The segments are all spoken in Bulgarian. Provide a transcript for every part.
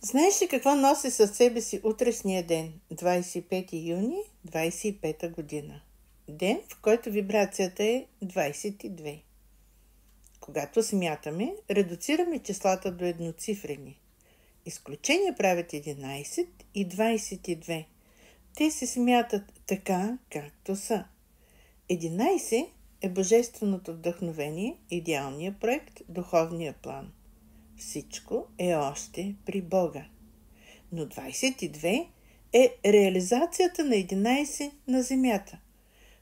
Знаеш ли какво носи със себе си утрешния ден, 25 юни 25 година? Ден, в който вибрацията е 22. Когато смятаме, редуцираме числата до едноцифрени. Изключение правят 11 и 22. Те се смятат така, както са. 11 е божественото вдъхновение, идеалният проект, духовния план. Всичко е още при Бога. Но 22 е реализацията на 11 на Земята.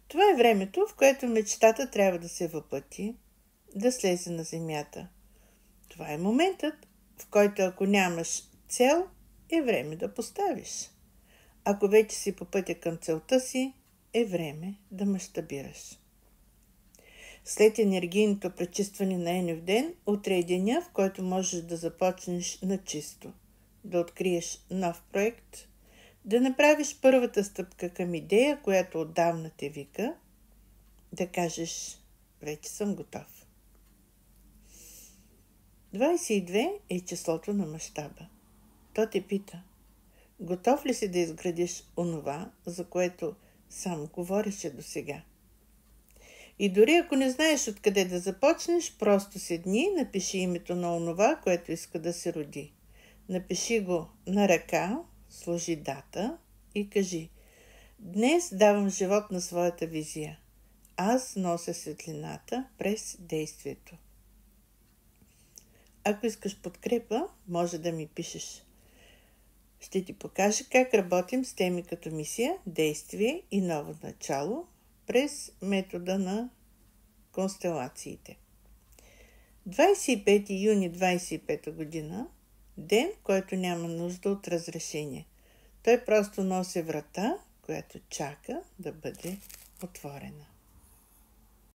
Това е времето, в което мечтата трябва да се въплъти, да слезе на Земята. Това е моментът, в който ако нямаш цел, е време да поставиш. Ако вече си по пътя към целта си, е време да мащабираш. След енергийното пречистване на Енев ден, утре е деня, в който можеш да започнеш на чисто, да откриеш нов проект, да направиш първата стъпка към идея, която отдавна те вика, да кажеш, вече съм готов. 22 е числото на мащаба. То те пита, готов ли си да изградиш онова, за което само говореше досега? И дори ако не знаеш откъде да започнеш, просто седни и напиши името на онова, което иска да се роди. Напиши го на ръка, сложи дата и кажи: днес давам живот на своята визия. Аз нося светлината през действието. Ако искаш подкрепа, може да ми пишеш. Ще ти покажа как работим с теми като мисия, действие и ново начало през метода на констелациите. 25 юни 25 година, ден, който няма нужда от разрешение. Той просто носи врата, която чака да бъде отворена.